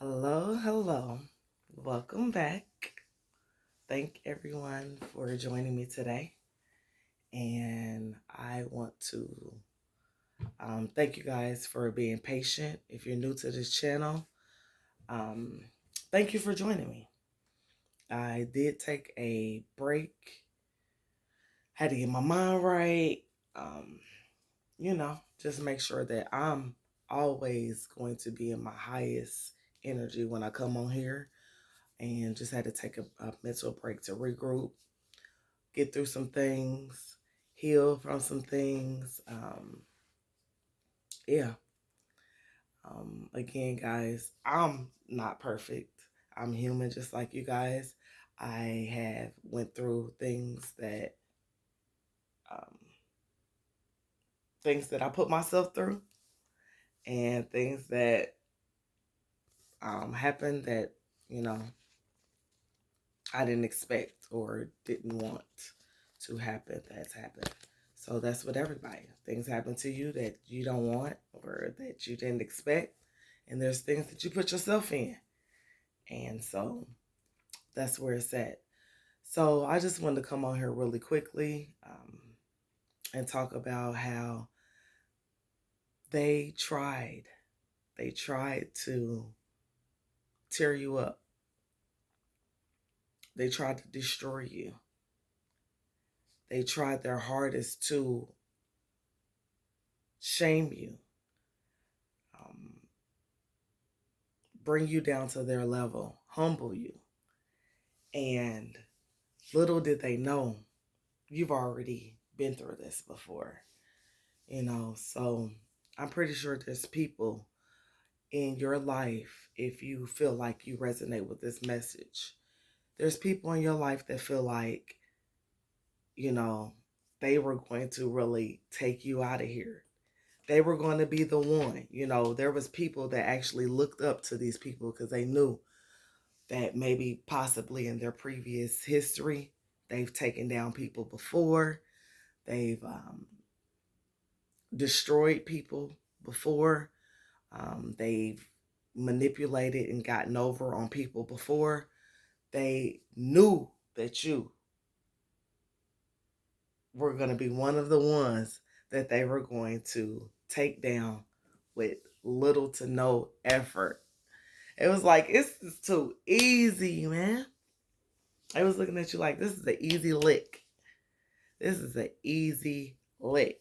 Hello, hello. Welcome back. Thank everyone for joining me today. And I want to thank you guys for being patient. If you're new to this channel, um, thank you for joining me. I did take a break, had to get my mind right, um, just make sure that I'm always going to be in my highest energy when I come on here, and just had to take a mental break to regroup, get through some things, heal from some things. Yeah. Again, guys, I'm not perfect. I'm human just like you guys. I have went through um, things that I put myself through, and things that happened that you know I didn't expect or didn't want to happen. That's happened. So that's what everybody. Things happen to you that you don't want or that you didn't expect. And there's things that you put yourself in. And so that's where it's at. So I just wanted to come on here really quickly and talk about how they tried. They tried to tear you up. They tried to destroy you. They tried their hardest to shame you, um, bring you down to their level, humble you. And little did they know, you've already been through this before. So I'm pretty sure there's people in your life, if you feel like you resonate with this message, there's people in your life that feel like, you know, they were going to really take you out of here. They were going to be the one. There was people that actually looked up to these people because they knew that maybe possibly in their previous history, they've taken down people before. They've destroyed people before. They've manipulated and gotten over on people before. They knew that you were going to be one of the ones that they were going to take down with little to no effort. It was like, it's just too easy, man. I was looking at you like, this is an easy lick. This is an easy lick.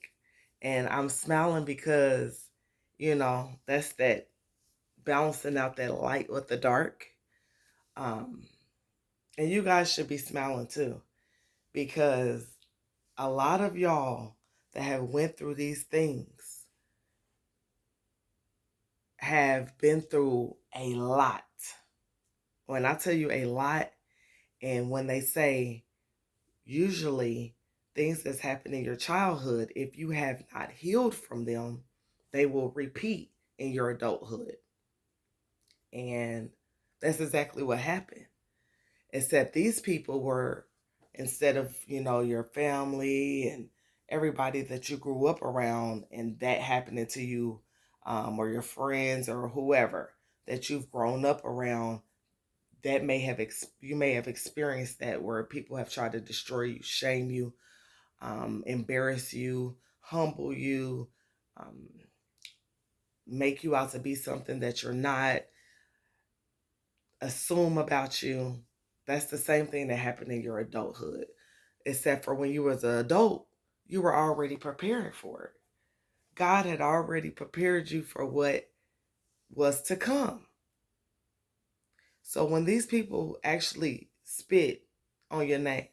And I'm smiling because, that's that balancing out that light with the dark. Um, and you guys should be smiling too, because a lot of y'all that have went through these things have been through a lot. When I tell you a lot, and when they say usually things that's happened in your childhood, if you have not healed from them, they will repeat in your adulthood. And that's exactly what happened. Except these people were, instead of, your family and everybody that you grew up around and that happening to you, or your friends or whoever that you've grown up around, that you may have experienced that, where people have tried to destroy you, shame you, embarrass you, humble you, um, make you out to be something that you're not, assume about you. That's the same thing that happened in your adulthood, except for when you was an adult, you were already preparing for it. God had already prepared you for what was to come. So when these people actually spit on your name,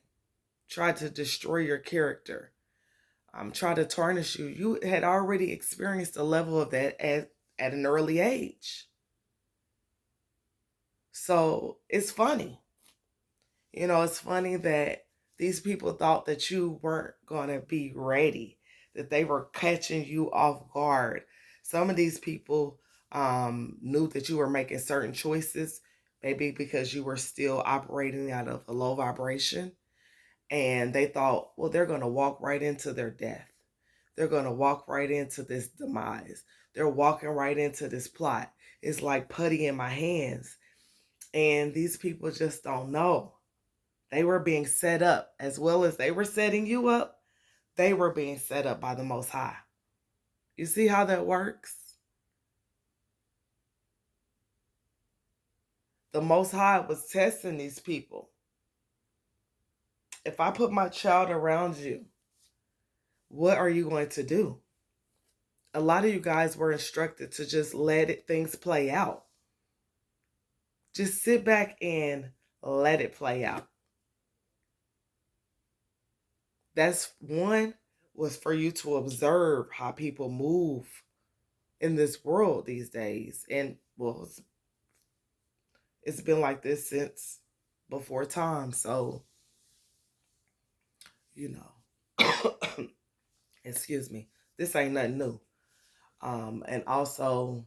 try to destroy your character, try to tarnish you, you had already experienced a level of that at an early age. So it's funny. It's funny that these people thought that you weren't going to be ready, that they were catching you off guard. Some of these people knew that you were making certain choices, maybe because you were still operating out of a low vibration. And they thought, well, they're going to walk right into their death. They're going to walk right into this demise. They're walking right into this plot. It's like putty in my hands. And these people just don't know. They were being set up as well as they were setting you up. They were being set up by the Most High. You see how that works? The Most High was testing these people. If I put my child around you, what are you going to do? A lot of you guys were instructed to just things play out. Just sit back and let it play out. That's one, was for you to observe how people move in this world these days. And well, it's been like this since before time. So, you know, excuse me, this ain't nothing new. And also,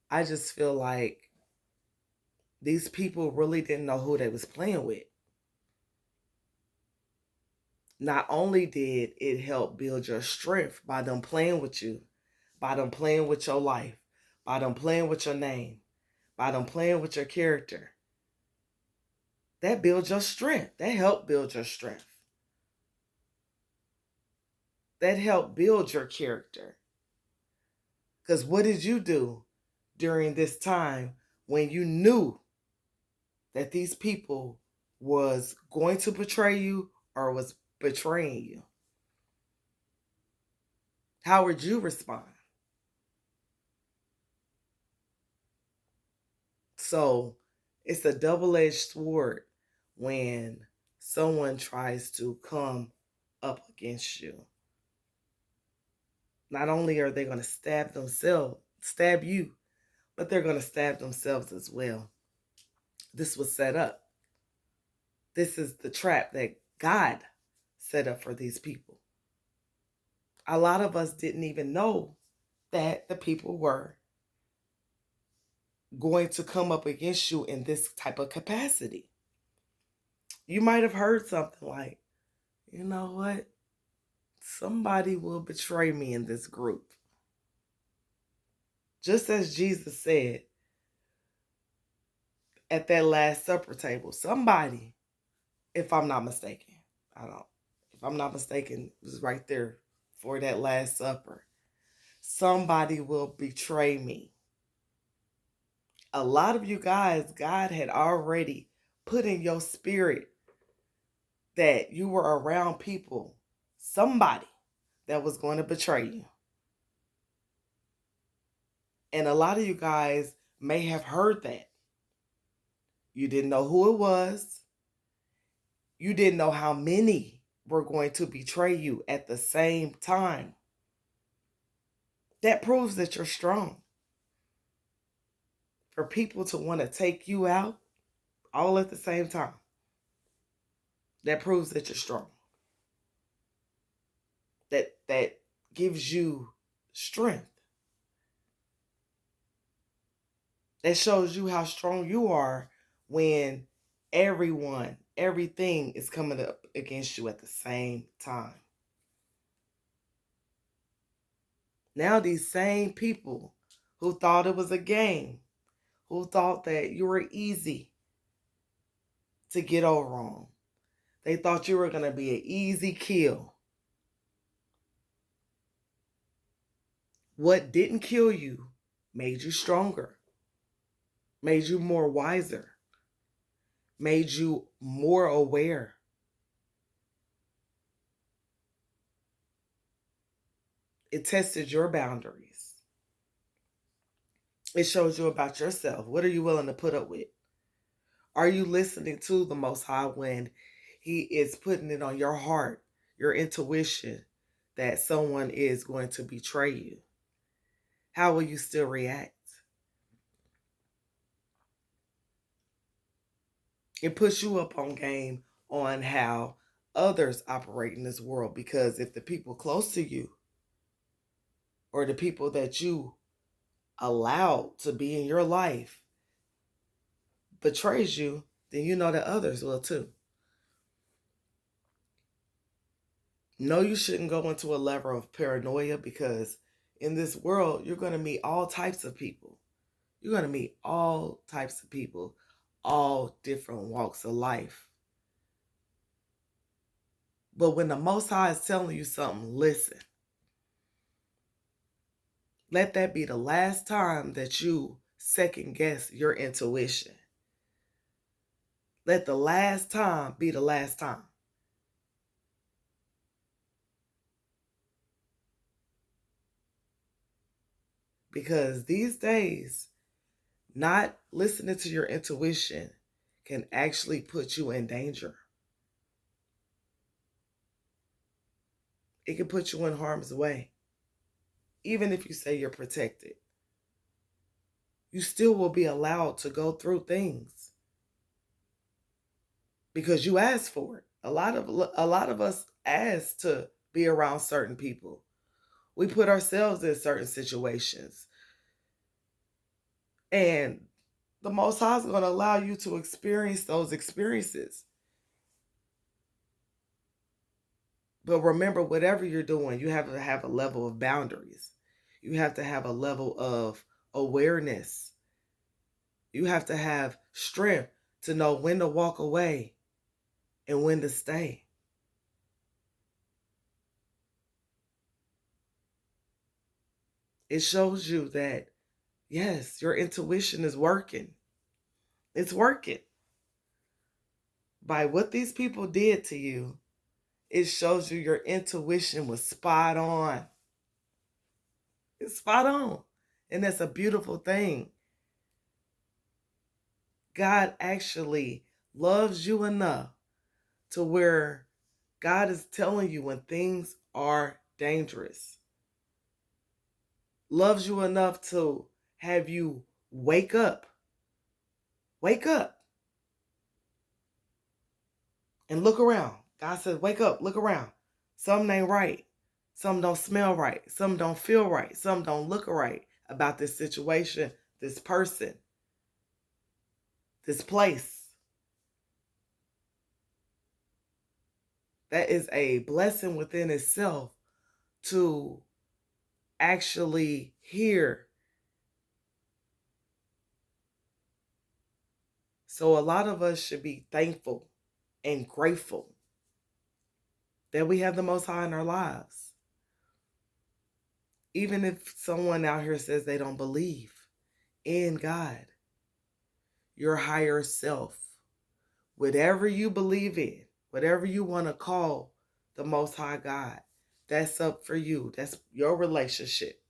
I just feel like these people really didn't know who they was playing with. Not only did it help build your strength by them playing with you, by them playing with your life, by them playing with your name, by them playing with your character, that builds your strength. That helped build your strength. That helped build your character. Because what did you do during this time when you knew that these people was going to betray you or was betraying you? How would you respond? So it's a double-edged sword when someone tries to come up against you. Not only are they going to stab you, but they're going to stab themselves as well. This was set up. This is the trap that God set up for these people. A lot of us didn't even know that the people were going to come up against you in this type of capacity. You might have heard something like, you know what? Somebody will betray me in this group. Just as Jesus said at that Last Supper table, somebody, if I'm not mistaken, if I'm not mistaken, it was right there for that Last Supper. Somebody will betray me. A lot of you guys, God had already put in your spirit that you were around people, somebody that was going to betray you. And a lot of you guys may have heard that. You didn't know who it was. You didn't know how many were going to betray you at the same time. That proves that you're strong. For people to want to take you out all at the same time, that proves that you're strong. That gives you strength. That shows you how strong you are when everything is coming up against you at the same time. Now these same people who thought it was a game, who thought that you were easy to get over on, they thought you were going to be an easy kill. What didn't kill you made you stronger, made you more wiser, made you more aware. It tested your boundaries. It shows you about yourself. What are you willing to put up with? Are you listening to the Most High when He is putting it on your heart, your intuition, that someone is going to betray you? How will you still react? It puts you up on game on how others operate in this world, because if the people close to you or the people that you allow to be in your life betrays you, then you know that others will too. No, you shouldn't go into a level of paranoia, because in this world, you're going to meet all types of people. You're going to meet all types of people, all different walks of life. But when the Most High is telling you something, listen. Let that be the last time that you second guess your intuition. Let the last time be the last time. Because these days, not listening to your intuition can actually put you in danger. It can put you in harm's way. Even if you say you're protected, you still will be allowed to go through things because you asked for it. A lot of us ask to be around certain people. We put ourselves in certain situations. And the Most High is going to allow you to experience those experiences. But remember, whatever you're doing, you have to have a level of boundaries. You have to have a level of awareness. You have to have strength to know when to walk away and when to stay. It shows you that, yes, your intuition is working. It's working. By what these people did to you, it shows you your intuition was spot on. It's spot on. And that's a beautiful thing. God actually loves you enough to where God is telling you when things are dangerous. Loves you enough to have you wake up. Wake up. And look around. God says, wake up, look around. Something ain't right. Something don't smell right. Something don't feel right. Something don't look right about this situation, this person, this place. That is a blessing within itself to actually hear. So a lot of us should be thankful and grateful that we have the Most High in our lives. Even if someone out here says they don't believe in God, your higher self, whatever you believe in, whatever you want to call the Most High God, that's up for you. That's your relationship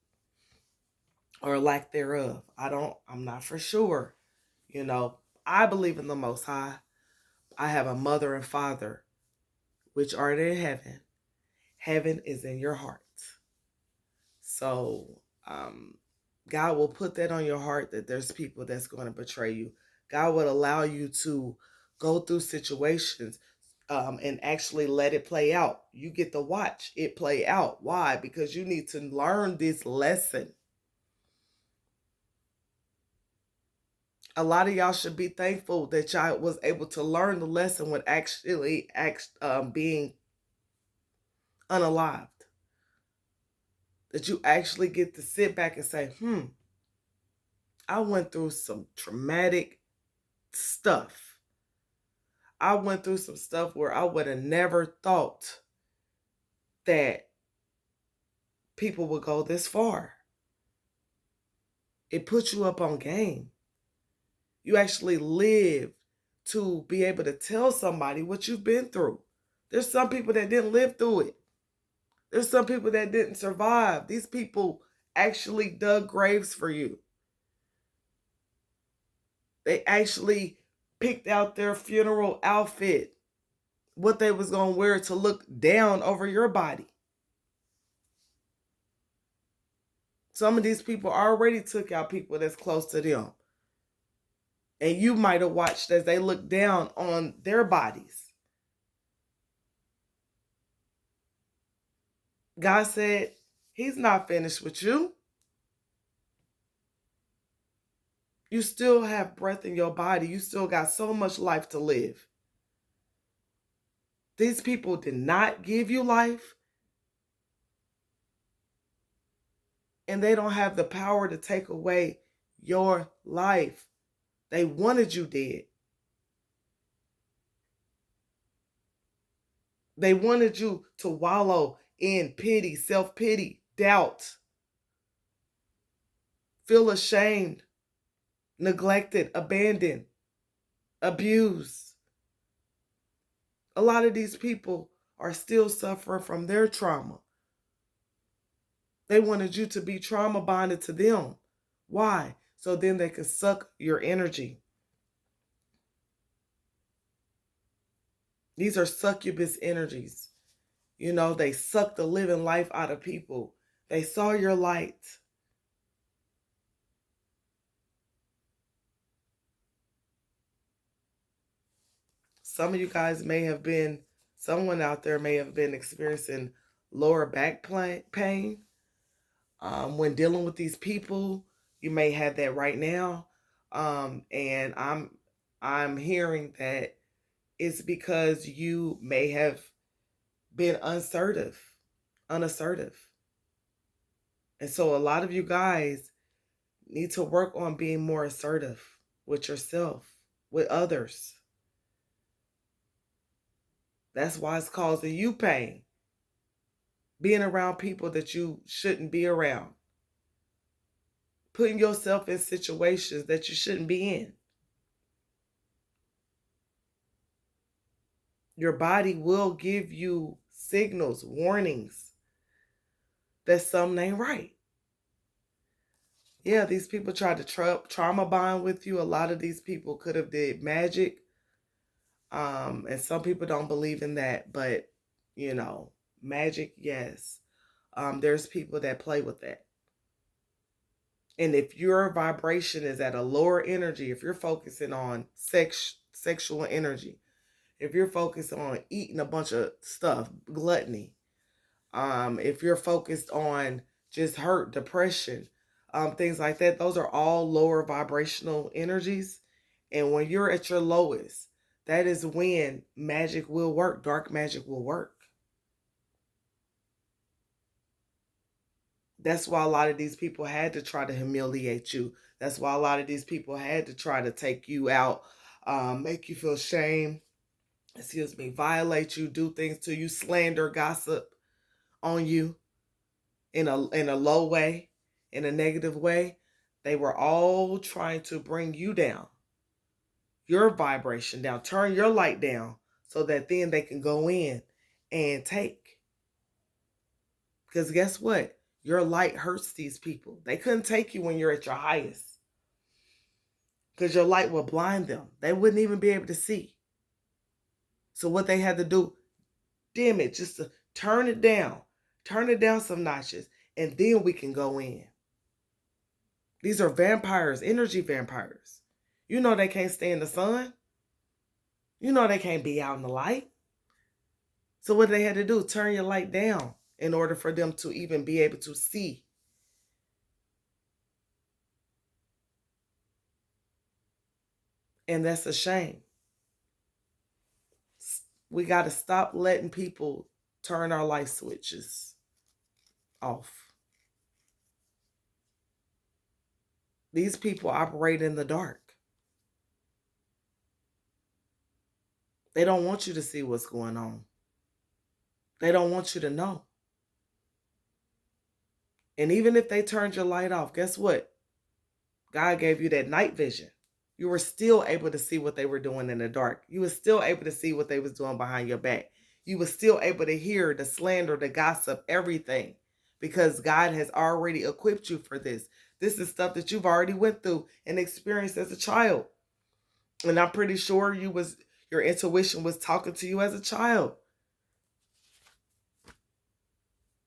or lack thereof. I'm not for sure. I believe in the Most High. I have a mother and father which art in heaven. Heaven is in your heart. So God will put that on your heart that there's people that's going to betray you. God would allow you to go through situations and actually let it play out. You get to watch it play out. Why? Because you need to learn this lesson. A lot of y'all should be thankful that y'all was able to learn the lesson with actually being unalived. That you actually get to sit back and say, I went through some traumatic stuff. I went through some stuff where I would have never thought that people would go this far. It puts you up on game. You actually live to be able to tell somebody what you've been through. There's some people that didn't live through it. There's some people that didn't survive. These people actually dug graves for you. They actually picked out their funeral outfit, what they was going to wear to look down over your body. Some of these people already took out people that's close to them. And you might have watched as they look down on their bodies. God said, He's not finished with you. You still have breath in your body. You still got so much life to live. These people did not give you life. And they don't have the power to take away your life. They wanted you dead. They wanted you to wallow in pity, self-pity, doubt, feel ashamed, neglected, abandoned, abused. A lot of these people are still suffering from their trauma. They wanted you to be trauma bonded to them. Why? So then they can suck your energy. These are succubus energies. You know, they suck the living life out of people. They saw your light. Some of you guys may have been, someone out there may have been experiencing lower back pain when dealing with these people. You may have that right now. And I'm hearing that it's because you may have been unassertive. And so a lot of you guys need to work on being more assertive with yourself, with others. That's why it's causing you pain. Being around people that you shouldn't be around. Putting yourself in situations that you shouldn't be in. Your body will give you signals, warnings that something ain't right. Yeah, these people tried to trauma bond with you. A lot of these people could have did magic. And some people don't believe in that, but you know, magic, yes. There's people that play with that. And if your vibration is at a lower energy, if you're focusing on sexual energy, if you're focused on eating a bunch of stuff, gluttony, if you're focused on just hurt, depression, things like that, those are all lower vibrational energies. And when you're at your lowest, that is when magic will work, dark magic will work. That's why a lot of these people had to try to humiliate you. That's why a lot of these people had to try to take you out, make you feel shame, violate you, do things to you, slander, gossip on you in a low way, in a negative way. They were all trying to bring you down, your vibration down, turn your light down so that then they can go in and take. Because guess what? Your light hurts these people. They couldn't take you when you're at your highest because your light will blind them. They wouldn't even be able to see. So what they had to do, dim it, just to turn it down some notches, and then we can go in. These are vampires, energy vampires. You know they can't stay in the sun. You know they can't be out in the light. So what they had to do, turn your light down in order for them to even be able to see. And that's a shame. We got to stop letting people turn our light switches off. These people operate in the dark. They don't want you to see what's going on. They don't want you to know. And even if they turned your light off, guess what? God gave you that night vision. You were still able to see what they were doing in the dark. You were still able to see what they was doing behind your back. You were still able to hear the slander, the gossip, everything. Because God has already equipped you for this. This is stuff that you've already went through and experienced as a child. And I'm pretty sure your intuition was talking to you as a child.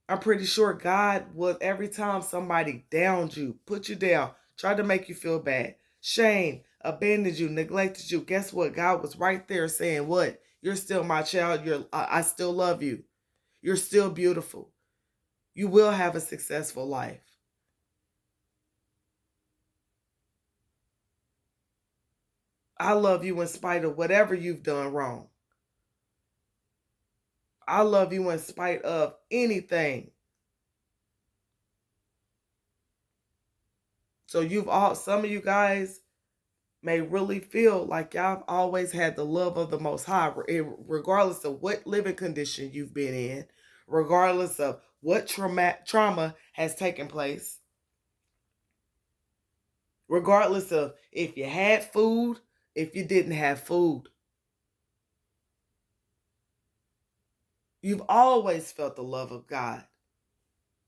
I'm pretty sure God was, every time somebody downed you, put you down, tried to make you feel bad, shame, abandoned you, neglected you. Guess what? God was right there saying, what? You're still my child. I still love you. You're still beautiful. You will have a successful life. I love you in spite of whatever you've done wrong. I love you in spite of anything. So some of you guys may really feel like y'all always had the love of the Most High, regardless of what living condition you've been in, regardless of what trauma has taken place, regardless of if you had food, if you didn't have food. You've always felt the love of God,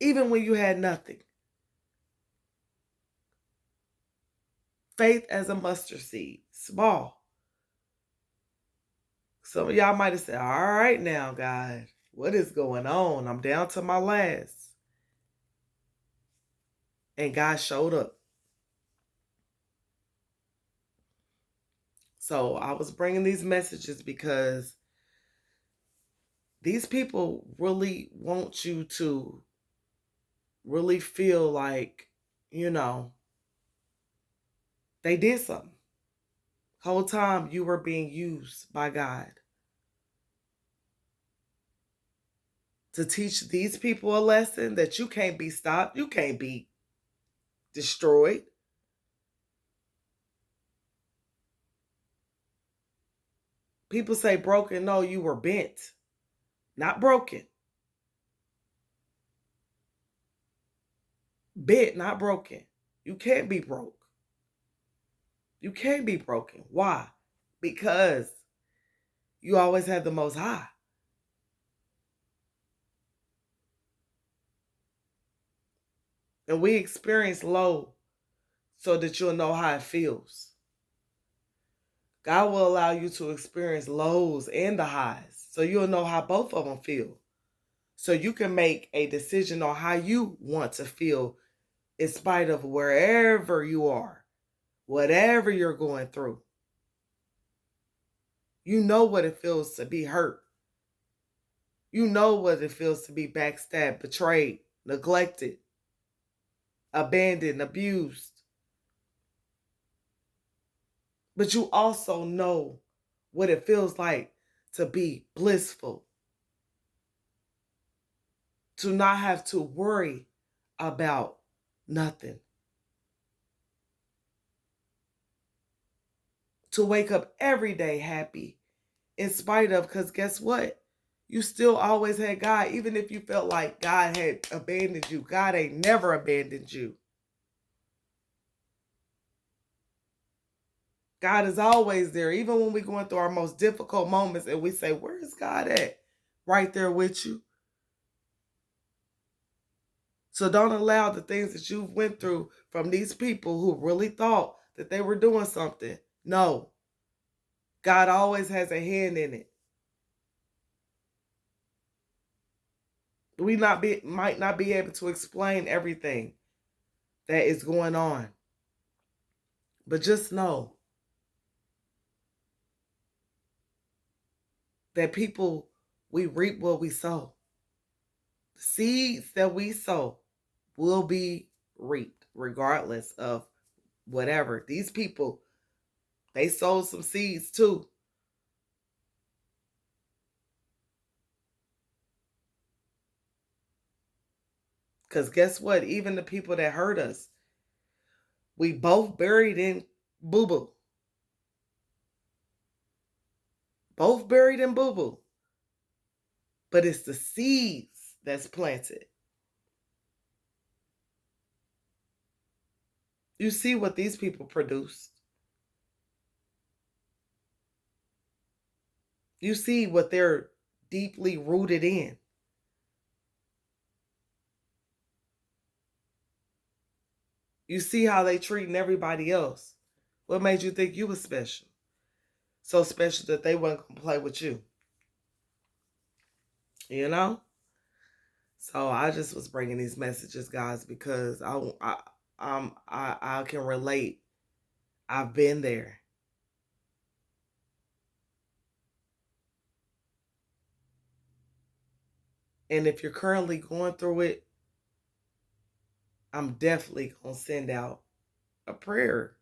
even when you had nothing. Faith as a mustard seed, small. Some of y'all might have said, all right now, God, what is going on? I'm down to my last. And God showed up. So I was bringing these messages because these people really want you to really feel like, they did something. Whole time you were being used by God to teach these people a lesson that you can't be stopped. You can't be destroyed. People say broken. No, you were bent, not broken. Bent, not broken. You can't be broke. You can't be broken. Why? Because you always have the Most High. And we experience low so that you'll know how it feels. God will allow you to experience lows and the highs so you'll know how both of them feel. So you can make a decision on how you want to feel in spite of wherever you are, whatever you're going through. You know what it feels to be hurt. You know what it feels to be backstabbed, betrayed, neglected, abandoned, abused. But you also know what it feels like to be blissful, to not have to worry about nothing, to wake up every day happy in spite of, because guess what? You still always had God, even if you felt like God had abandoned you. God ain't never abandoned you. God is always there, even when we're going through our most difficult moments and we say, where is God at? Right there with you. So don't allow the things that you've went through from these people who really thought that they were doing something. No. God always has a hand in it. We might not be able to explain everything that is going on. But just know that people, we reap what we sow. The seeds that we sow will be reaped regardless of whatever. These people, they sowed some seeds too. Because guess what? Even the people that hurt us, we both buried in boo-boo. Both buried in boo-boo. But it's the seeds that's planted. You see what these people produced. You see what they're deeply rooted in. You see how they treating everybody else. What made you think you was special? So special that they wasn't gonna play with you. You know? So I just was bringing these messages, guys, because I can relate. I've been there. And if you're currently going through it, I'm definitely gonna send out a prayer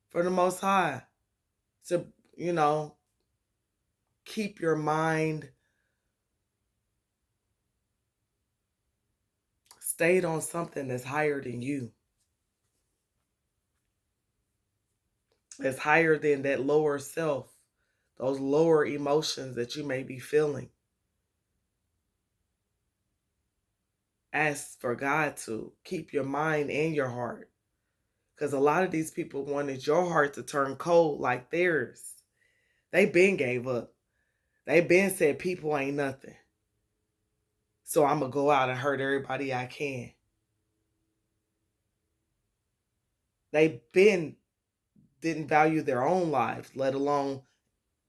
for the Most High to, keep your mind stayed on something that's higher than you. It's higher than that lower self, those lower emotions that you may be feeling. Ask for God to keep your mind and your heart. Because a lot of these people wanted your heart to turn cold like theirs. They been gave up. They been said people ain't nothing. So I'm going to go out and hurt everybody I can. They been didn't value their own lives, let alone,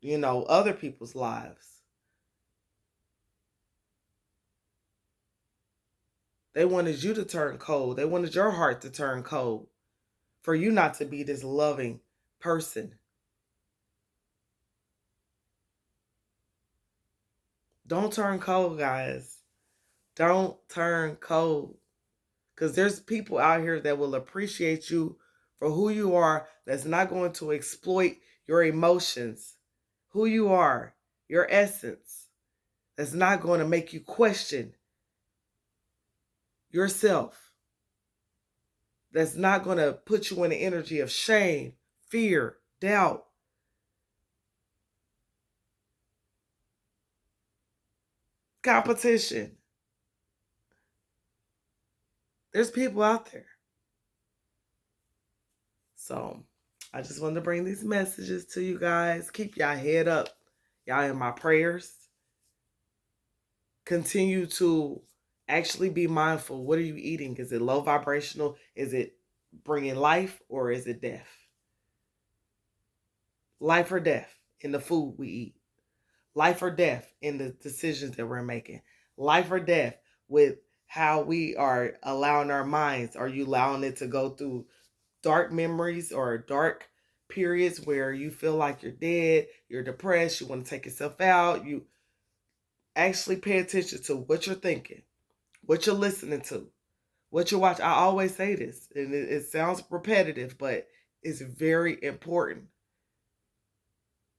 other people's lives. They wanted you to turn cold. They wanted your heart to turn cold for you not to be this loving person. Don't turn cold, guys. Don't turn cold. Because there's people out here that will appreciate you for who you are, that's not going to exploit your emotions, who you are, your essence, that's not going to make you question yourself, that's not going to put you in the energy of shame, fear, doubt. Competition. There's people out there. So I just wanted to bring these messages to you guys. Keep y'all head up. Y'all in my prayers. Continue to actually be mindful. What are you eating? Is it low vibrational? Is it bringing life or is it death? Life or death in the food we eat. Life or death in the decisions that we're making. Life or death with how we are allowing our minds. Are you allowing it to go through dark memories or dark periods where you feel like you're dead, you're depressed, you want to take yourself out? You actually pay attention to what you're thinking, what you're listening to, what you watch. I always say this, and it sounds repetitive, but it's very important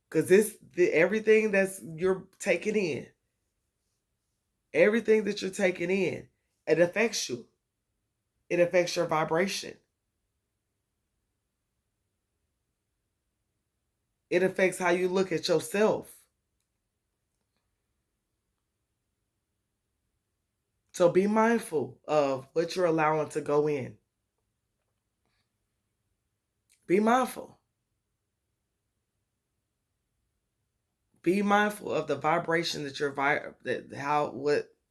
because everything that's you're taking in, everything that you're taking in, it affects you. It affects your vibration. It affects how you look at yourself. So be mindful of what you're allowing to go in. Be mindful. Be mindful of the vibration that you're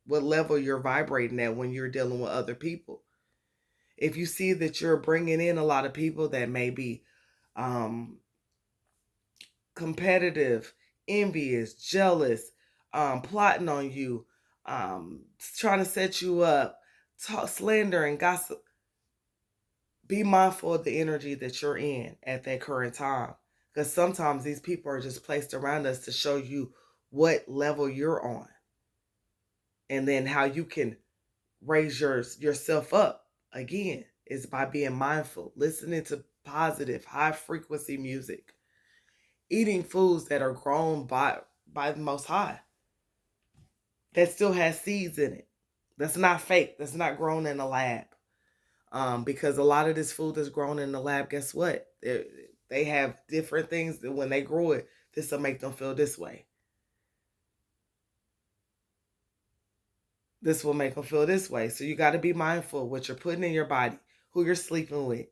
what level you're vibrating at when you're dealing with other people. If you see that you're bringing in a lot of people that may be competitive, envious, jealous, plotting on you, trying to set you up, slander and gossip, be mindful of the energy that you're in at that current time. Because sometimes these people are just placed around us to show you what level you're on. And then how you can raise yourself up again is by being mindful, listening to positive, high frequency music, eating foods that are grown by the Most High, that still has seeds in it. That's not fake. That's not grown in a lab. Because a lot of this food that's grown in the lab, guess what? They have different things that when they grow it, this will make them feel this way. This will make them feel this way. So you got to be mindful of what you're putting in your body, who you're sleeping with,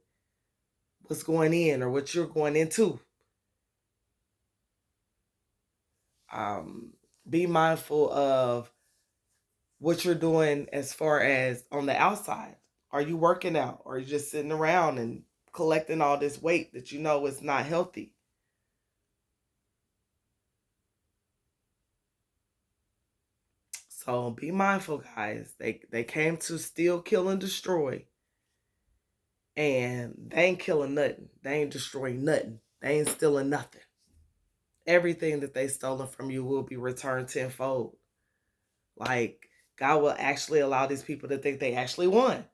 what's going in or what you're going into. Be mindful of what you're doing as far as on the outside. Are you working out or are you just sitting around and collecting all this weight that you know is not healthy? So be mindful, guys. They came to steal, kill, and destroy. And they ain't killing nothing. They ain't destroying nothing. They ain't stealing nothing. Everything that they stolen from you will be returned tenfold. Like, God will actually allow these people to think they actually won.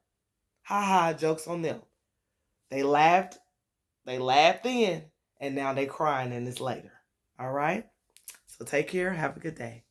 Ha ha, joke's on them. They laughed then, and now they crying and it's later. All right? So take care. Have a good day.